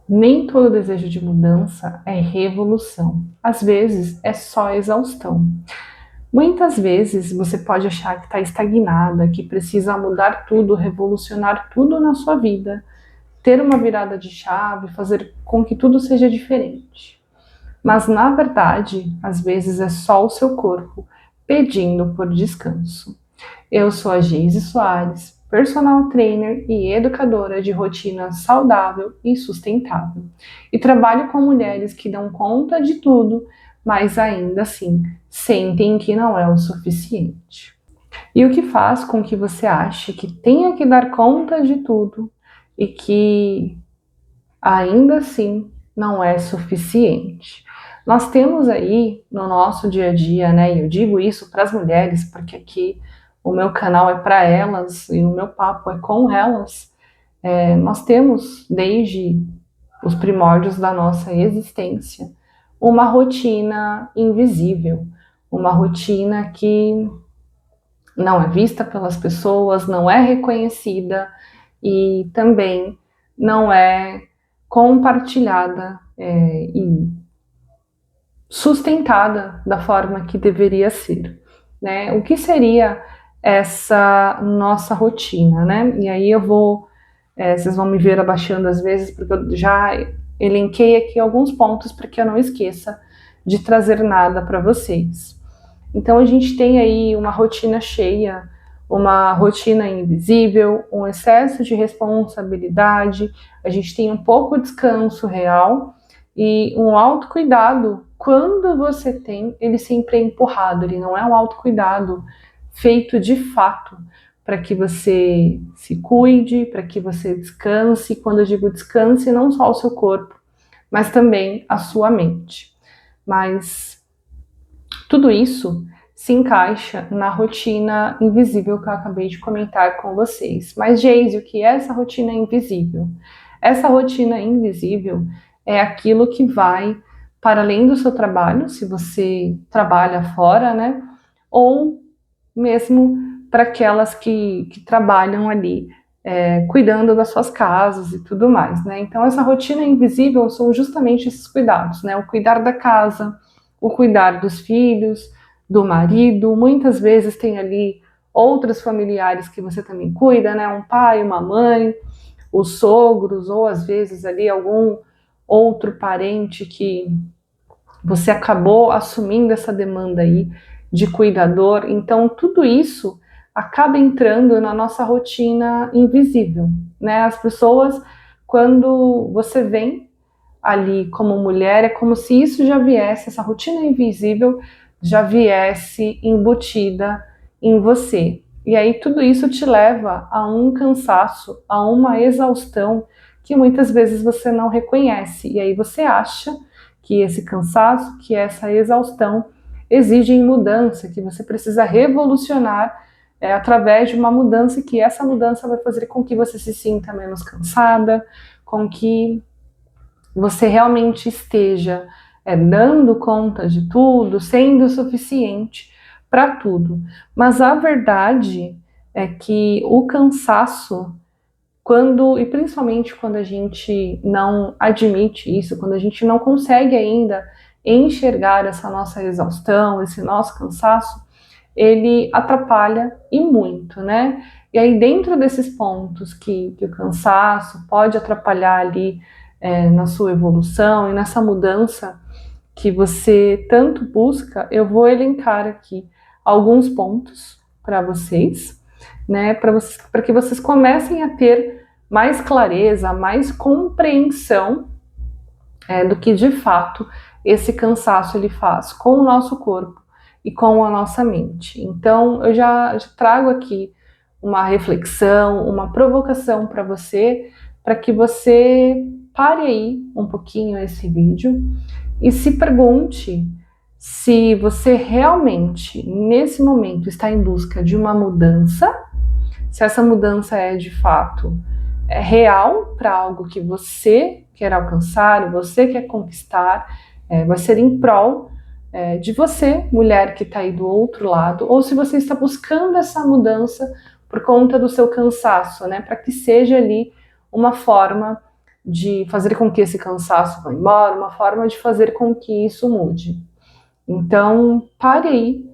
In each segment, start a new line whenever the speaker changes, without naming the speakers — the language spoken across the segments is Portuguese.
Nem todo desejo de mudança é revolução. Às vezes é só exaustão. Muitas vezes você pode achar que está estagnada, que precisa mudar tudo, revolucionar tudo na sua vida, ter uma virada de chave, fazer com que tudo seja diferente. Mas na verdade, às vezes é só o seu corpo pedindo por descanso. Eu sou a Geise Soares, personal trainer e educadora de rotina saudável e sustentável. E trabalho com mulheres que dão conta de tudo, mas ainda assim sentem que não é o suficiente. E o que faz com que você ache que tenha que dar conta de tudo e que ainda assim não é suficiente. Nós temos aí no nosso dia a dia, né? E eu digo isso para as mulheres porque aqui o meu canal é para elas e o meu papo é com elas. Nós temos desde os primórdios da nossa existência uma rotina invisível, uma rotina que não é vista pelas pessoas, não é reconhecida e também não é compartilhada e sustentada da forma que deveria ser, né? O que seria essa nossa rotina, né? E aí vocês vão me ver abaixando às vezes, porque eu já elenquei aqui alguns pontos para que eu não esqueça de trazer nada para vocês. Então a gente tem aí uma rotina cheia, uma rotina invisível, um excesso de responsabilidade, a gente tem um pouco descanso real e um autocuidado. Quando você tem, ele sempre é empurrado, ele não é um autocuidado feito de fato para que você se cuide, para que você descanse. Quando eu digo descanse, não só o seu corpo, mas também a sua mente. Mas tudo isso se encaixa na rotina invisível que eu acabei de comentar com vocês. Mas, Geise, o que é essa rotina invisível? Essa rotina invisível é aquilo que vai para além do seu trabalho, se você trabalha fora, né? Ou mesmo para aquelas que trabalham ali, cuidando das suas casas e tudo mais, né? Então, essa rotina invisível são justamente esses cuidados, né? O cuidar da casa, o cuidar dos filhos, do marido, muitas vezes tem ali outros familiares que você também cuida, né? Um pai, uma mãe, os sogros, ou às vezes ali algum outro parente que você acabou assumindo essa demanda aí de cuidador. Então, tudo isso acaba entrando na nossa rotina invisível, né? As pessoas, quando você vem ali como mulher, é como se isso já viesse, essa rotina invisível já viesse embutida em você. E aí tudo isso te leva a um cansaço, a uma exaustão que muitas vezes você não reconhece. E aí você acha que esse cansaço, que essa exaustão exigem mudança, que você precisa revolucionar através de uma mudança, que essa mudança vai fazer com que você se sinta menos cansada, com que você realmente esteja dando conta de tudo, sendo suficiente para tudo. Mas a verdade é que o cansaço, e principalmente quando a gente não admite isso, quando a gente não consegue ainda enxergar essa nossa exaustão, esse nosso cansaço, ele atrapalha e muito, né? E aí dentro desses pontos que o cansaço pode atrapalhar ali na sua evolução e nessa mudança que você tanto busca, eu vou elencar aqui alguns pontos para vocês, né? Para que vocês comecem a ter mais clareza, mais compreensão do que de fato esse cansaço ele faz com o nosso corpo e com a nossa mente. Então eu já trago aqui uma reflexão, uma provocação para você, para que você pare aí um pouquinho esse vídeo e se pergunte se você realmente nesse momento está em busca de uma mudança, se essa mudança é de fato real para algo que você quer alcançar, você quer conquistar, vai ser em prol de você, mulher que está aí do outro lado, ou se você está buscando essa mudança por conta do seu cansaço, né, para que seja ali uma forma de fazer com que esse cansaço vá embora, uma forma de fazer com que isso mude. Então, pare aí,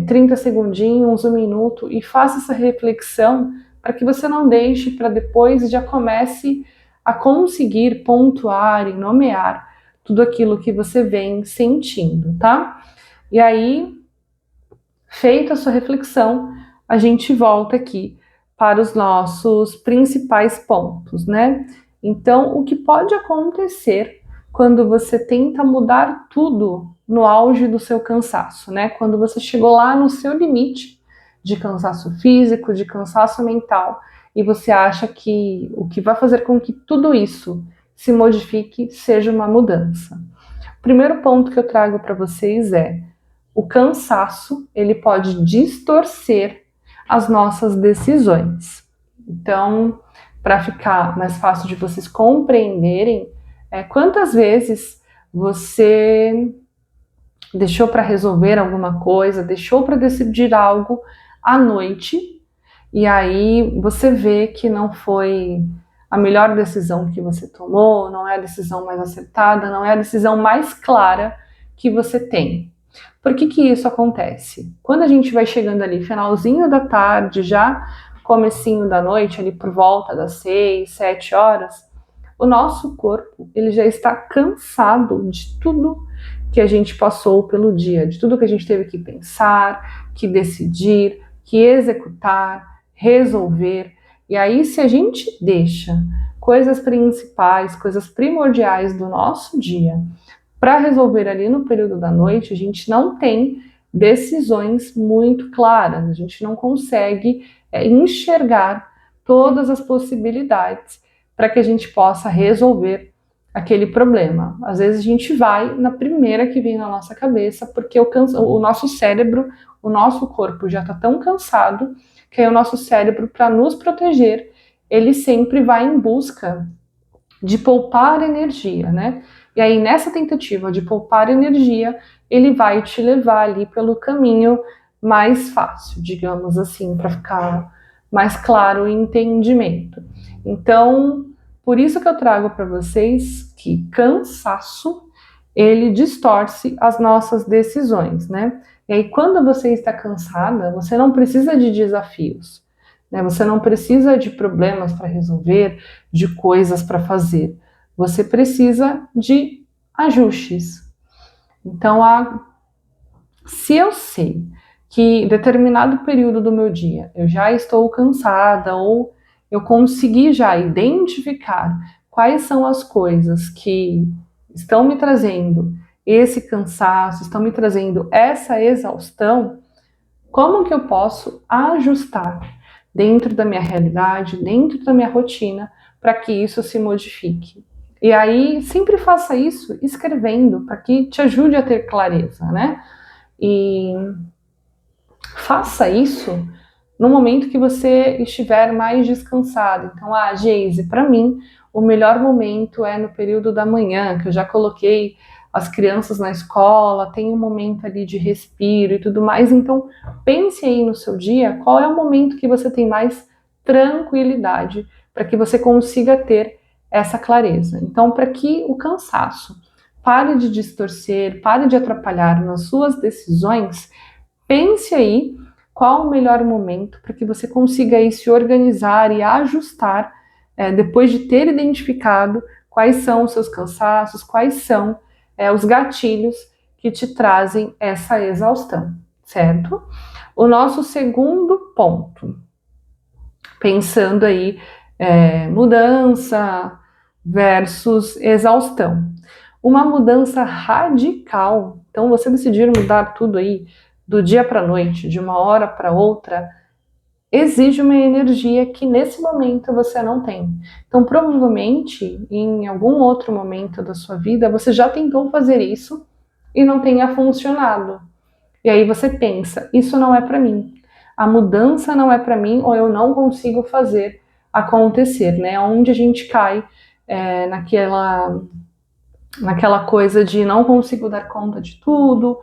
30 segundinhos, 1 minuto, e faça essa reflexão para que você não deixe para depois e já comece a conseguir pontuar e nomear tudo aquilo que você vem sentindo, tá? E aí, feita a sua reflexão, a gente volta aqui para os nossos principais pontos, né? Então, o que pode acontecer quando você tenta mudar tudo no auge do seu cansaço, né? Quando você chegou lá no seu limite de cansaço físico, de cansaço mental, e você acha que o que vai fazer com que tudo isso se modifique seja uma mudança. O primeiro ponto que eu trago para vocês é: o cansaço, ele pode distorcer as nossas decisões. Então, para ficar mais fácil de vocês compreenderem, quantas vezes você deixou para resolver alguma coisa, deixou para decidir algo à noite, e aí você vê que não foi a melhor decisão que você tomou, não é a decisão mais acertada, não é a decisão mais clara que você tem. Por que isso acontece? Quando a gente vai chegando ali, finalzinho da tarde, já comecinho da noite, ali por volta das 6, 7 horas, o nosso corpo, ele já está cansado de tudo que a gente passou pelo dia, de tudo que a gente teve que pensar, que decidir, que executar, resolver. E aí, se a gente deixa coisas principais, coisas primordiais do nosso dia para resolver ali no período da noite, a gente não tem decisões muito claras, a gente não consegue enxergar todas as possibilidades para que a gente possa resolver aquele problema. Às vezes a gente vai na primeira que vem na nossa cabeça, porque o nosso cérebro, o nosso corpo já está tão cansado, que aí o nosso cérebro, para nos proteger, ele sempre vai em busca de poupar energia, né? E aí, nessa tentativa de poupar energia, ele vai te levar ali pelo caminho mais fácil, digamos assim, para ficar mais claro o entendimento. Então, por isso que eu trago para vocês que cansaço, ele distorce as nossas decisões, né? E aí, quando você está cansada, você não precisa de desafios, né? Você não precisa de problemas para resolver, de coisas para fazer. Você precisa de ajustes. Então, se eu sei que em determinado período do meu dia eu já estou cansada ou eu consegui já identificar quais são as coisas que estão me trazendo esse cansaço, estão me trazendo essa exaustão, como que eu posso ajustar dentro da minha realidade, dentro da minha rotina, para que isso se modifique? E aí, sempre faça isso escrevendo, para que te ajude a ter clareza, né? E faça isso no momento que você estiver mais descansado. Então, Geise, para mim, o melhor momento é no período da manhã, que eu já coloquei as crianças na escola, tem um momento ali de respiro e tudo mais. Então, pense aí no seu dia, qual é o momento que você tem mais tranquilidade, para que você consiga ter essa clareza. Então, para que o cansaço pare de distorcer, pare de atrapalhar nas suas decisões, pense aí qual o melhor momento para que você consiga aí se organizar e ajustar depois de ter identificado quais são os seus cansaços, quais são os gatilhos que te trazem essa exaustão, certo? O nosso segundo ponto, pensando aí mudança versus exaustão. Uma mudança radical, então você decidir mudar tudo aí do dia para a noite, de uma hora para outra, exige uma energia que nesse momento você não tem. Então, provavelmente, em algum outro momento da sua vida, você já tentou fazer isso e não tenha funcionado. E aí você pensa, isso não é para mim. A mudança não é para mim, ou eu não consigo fazer acontecer, né? Onde a gente cai naquela coisa de não consigo dar conta de tudo,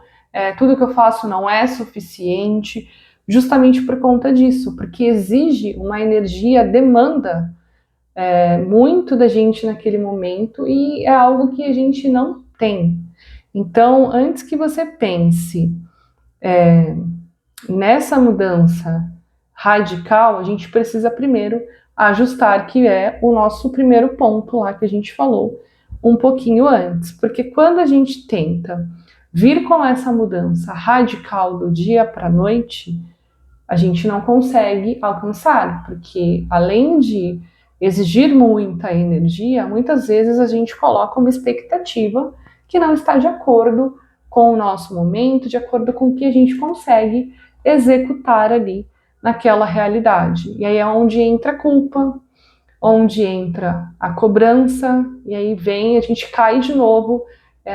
tudo que eu faço não é suficiente, justamente por conta disso, porque exige uma energia, demanda muito da gente naquele momento e é algo que a gente não tem. Então, antes que você pense nessa mudança radical, a gente precisa primeiro ajustar, que é o nosso primeiro ponto lá que a gente falou um pouquinho antes. Porque quando a gente tenta vir com essa mudança radical do dia para a noite, a gente não consegue alcançar, porque além de exigir muita energia, muitas vezes a gente coloca uma expectativa que não está de acordo com o nosso momento, de acordo com o que a gente consegue executar ali naquela realidade. E aí é onde entra a culpa, onde entra a cobrança, e aí a gente cai de novo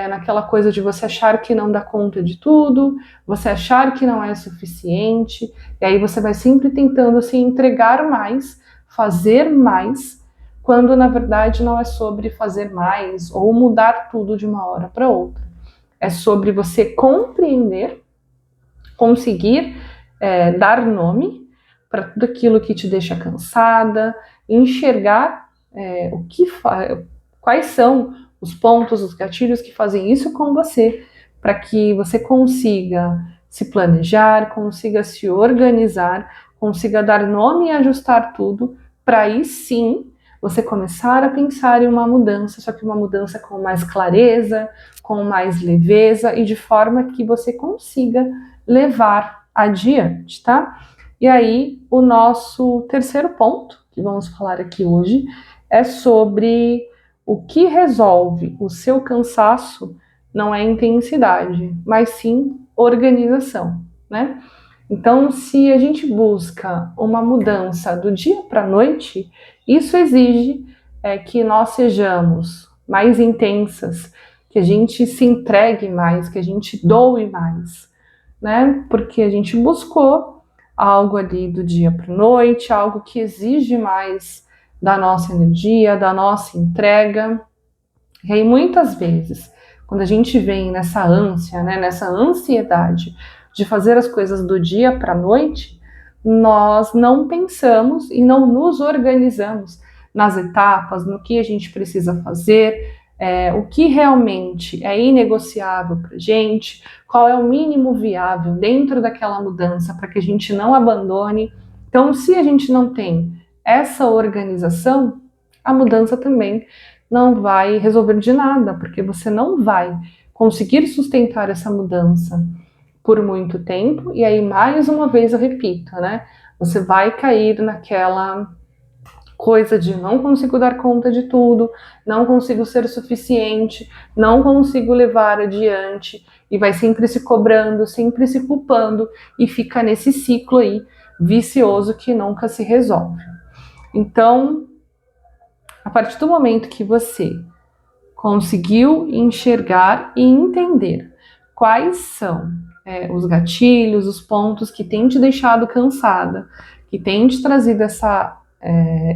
naquela coisa de você achar que não dá conta de tudo, você achar que não é suficiente, e aí você vai sempre tentando se entregar mais, fazer mais, quando na verdade não é sobre fazer mais ou mudar tudo de uma hora para outra. É sobre você compreender, conseguir dar nome para tudo aquilo que te deixa cansada, enxergar quais são os pontos, os gatilhos que fazem isso com você, para que você consiga se planejar, consiga se organizar, consiga dar nome e ajustar tudo, para aí sim você começar a pensar em uma mudança, só que uma mudança com mais clareza, com mais leveza e de forma que você consiga levar adiante, tá? E aí, o nosso terceiro ponto, que vamos falar aqui hoje, é sobre o que resolve o seu cansaço não é intensidade, mas sim organização, né? Então, se a gente busca uma mudança do dia para a noite, isso exige que nós sejamos mais intensas, que a gente se entregue mais, que a gente doe mais, né? Porque a gente buscou algo ali do dia para a noite, algo que exige mais da nossa energia, da nossa entrega. E aí, muitas vezes, quando a gente vem nessa ânsia, né, nessa ansiedade de fazer as coisas do dia para a noite, nós não pensamos e não nos organizamos nas etapas, no que a gente precisa fazer, o que realmente é inegociável para a gente, qual é o mínimo viável dentro daquela mudança para que a gente não abandone. Então, se a gente não tem essa organização, a mudança também não vai resolver de nada, porque você não vai conseguir sustentar essa mudança por muito tempo, e aí mais uma vez eu repito, né? Você vai cair naquela coisa de não consigo dar conta de tudo, não consigo ser suficiente, não consigo levar adiante, e vai sempre se cobrando, sempre se culpando, e fica nesse ciclo aí vicioso que nunca se resolve. Então, a partir do momento que você conseguiu enxergar e entender quais são os gatilhos, os pontos que têm te deixado cansada, que têm te trazido essa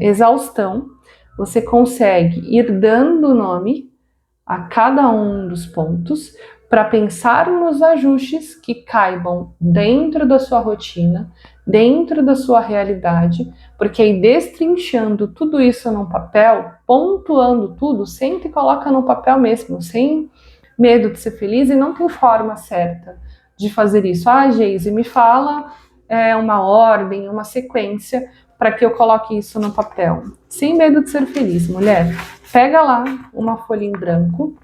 exaustão, você consegue ir dando nome a cada um dos pontos para pensar nos ajustes que caibam dentro da sua rotina, dentro da sua realidade, porque aí destrinchando tudo isso num papel, pontuando tudo, senta e coloca no papel mesmo, sem medo de ser feliz, e não tem forma certa de fazer isso. Ah, Geise, me fala uma ordem, uma sequência para que eu coloque isso no papel. Sem medo de ser feliz, mulher. Pega lá uma folha em branco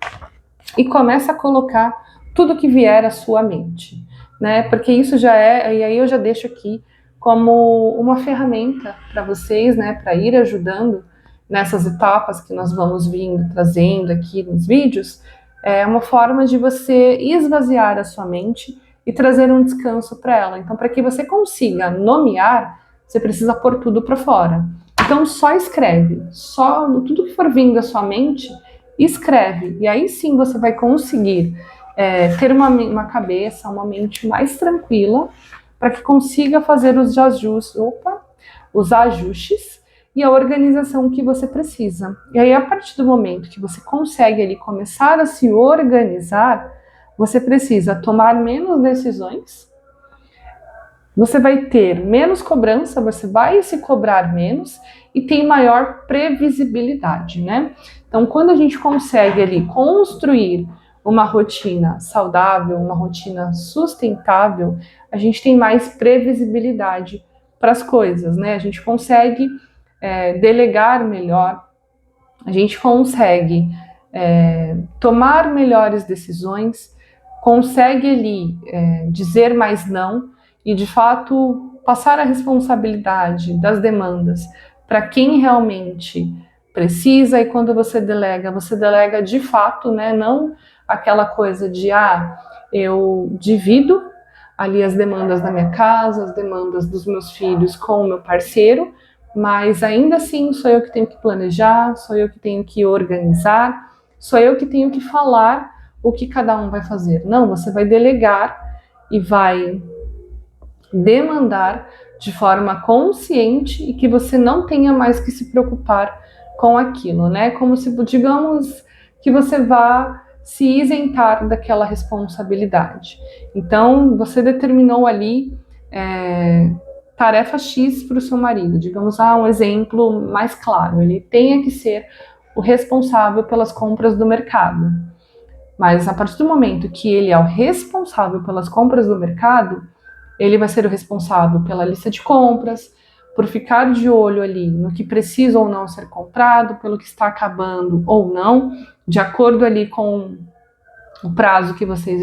e começa a colocar tudo que vier à sua mente, né? Porque isso já e aí eu já deixo aqui como uma ferramenta para vocês, né? Para ir ajudando nessas etapas que nós vamos vindo trazendo aqui nos vídeos. É uma forma de você esvaziar a sua mente e trazer um descanso para ela. Então, para que você consiga nomear, você precisa pôr tudo para fora. Então, só escreve, só tudo que for vindo à sua mente, escreve. E aí sim você vai conseguir ter uma cabeça, uma mente mais tranquila, para que consiga fazer os ajustes e a organização que você precisa. E aí, a partir do momento que você consegue ali começar a se organizar, você precisa tomar menos decisões, você vai ter menos cobrança, você vai se cobrar menos e tem maior previsibilidade, né? Então, quando a gente consegue ali construir uma rotina saudável, uma rotina sustentável, a gente tem mais previsibilidade para as coisas, né? A gente consegue delegar melhor, a gente consegue tomar melhores decisões, consegue ali dizer mais não e, de fato, passar a responsabilidade das demandas para quem realmente precisa. E quando você delega de fato, né? Não aquela coisa de, eu divido ali as demandas da minha casa, as demandas dos meus filhos com o meu parceiro, mas ainda assim sou eu que tenho que planejar, sou eu que tenho que organizar, sou eu que tenho que falar o que cada um vai fazer. Não, você vai delegar e vai demandar de forma consciente e que você não tenha mais que se preocupar com aquilo, né? Como se, digamos, que você vá se isentar daquela responsabilidade. Então, você determinou ali tarefa X para o seu marido. Digamos, um exemplo mais claro, ele tenha que ser o responsável pelas compras do mercado. Mas a partir do momento que ele é o responsável pelas compras do mercado, ele vai ser o responsável pela lista de compras, por ficar de olho ali no que precisa ou não ser comprado, pelo que está acabando ou não, de acordo ali com o prazo que vocês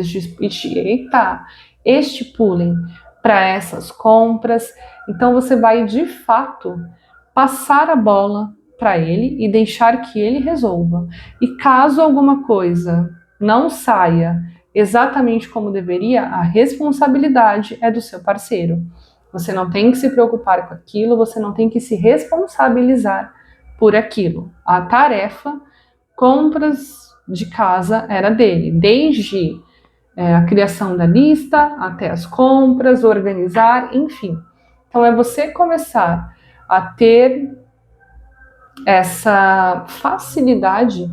estipulem para essas compras. Então você vai de fato passar a bola para ele e deixar que ele resolva. E caso alguma coisa não saia exatamente como deveria, a responsabilidade é do seu parceiro. Você não tem que se preocupar com aquilo, você não tem que se responsabilizar por aquilo. A tarefa, compras de casa, era dele, desde a criação da lista até as compras, organizar, enfim. Então é você começar a ter essa facilidade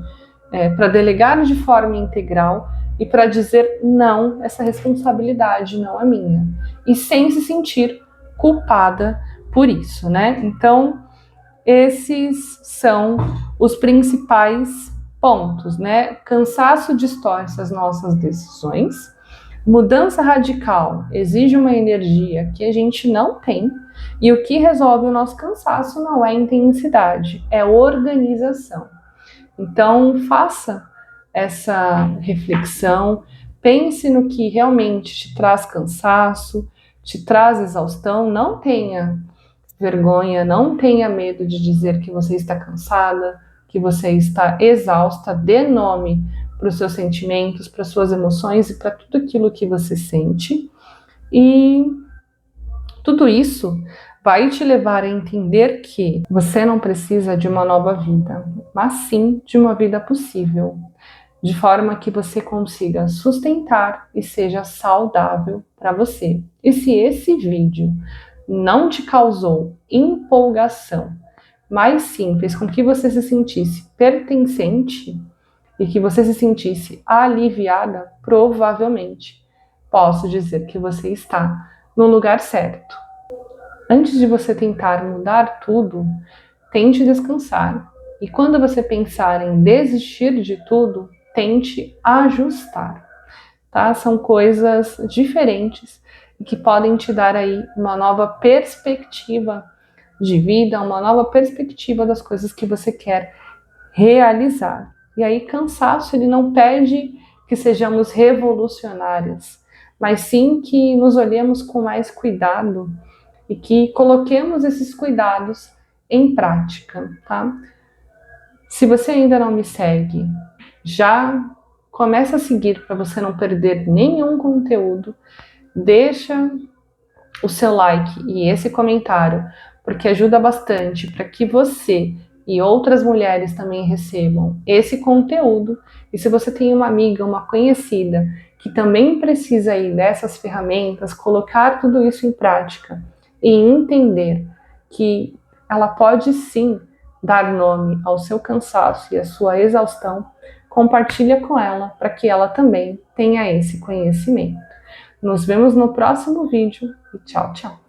para delegar de forma integral e para dizer não, essa responsabilidade não é minha, e sem se sentir culpada por isso, né? Então, esses são os principais pontos, né? Cansaço distorce as nossas decisões, mudança radical exige uma energia que a gente não tem, e o que resolve o nosso cansaço não é intensidade, é organização. Então, faça essa reflexão, pense no que realmente te traz cansaço, te traz exaustão, não tenha vergonha, não tenha medo de dizer que você está cansada, que você está exausta, dê nome para os seus sentimentos, para as suas emoções e para tudo aquilo que você sente. E tudo isso vai te levar a entender que você não precisa de uma nova vida, mas sim de uma vida possível, de forma que você consiga sustentar e seja saudável para você. E se esse vídeo não te causou empolgação, mas sim fez com que você se sentisse pertencente e que você se sentisse aliviada, provavelmente posso dizer que você está no lugar certo. Antes de você tentar mudar tudo, tente descansar. E quando você pensar em desistir de tudo, tente ajustar, tá? São coisas diferentes e que podem te dar aí uma nova perspectiva de vida, uma nova perspectiva das coisas que você quer realizar. E aí, cansaço, ele não pede que sejamos revolucionárias, mas sim que nos olhemos com mais cuidado e que coloquemos esses cuidados em prática, tá? Se você ainda não me segue, já começa a seguir para você não perder nenhum conteúdo. Deixa o seu like e esse comentário, porque ajuda bastante para que você e outras mulheres também recebam esse conteúdo. E se você tem uma amiga, uma conhecida que também precisa aí dessas ferramentas, colocar tudo isso em prática e entender que ela pode sim dar nome ao seu cansaço e à sua exaustão, compartilha com ela para que ela também tenha esse conhecimento. Nos vemos no próximo vídeo e tchau, tchau!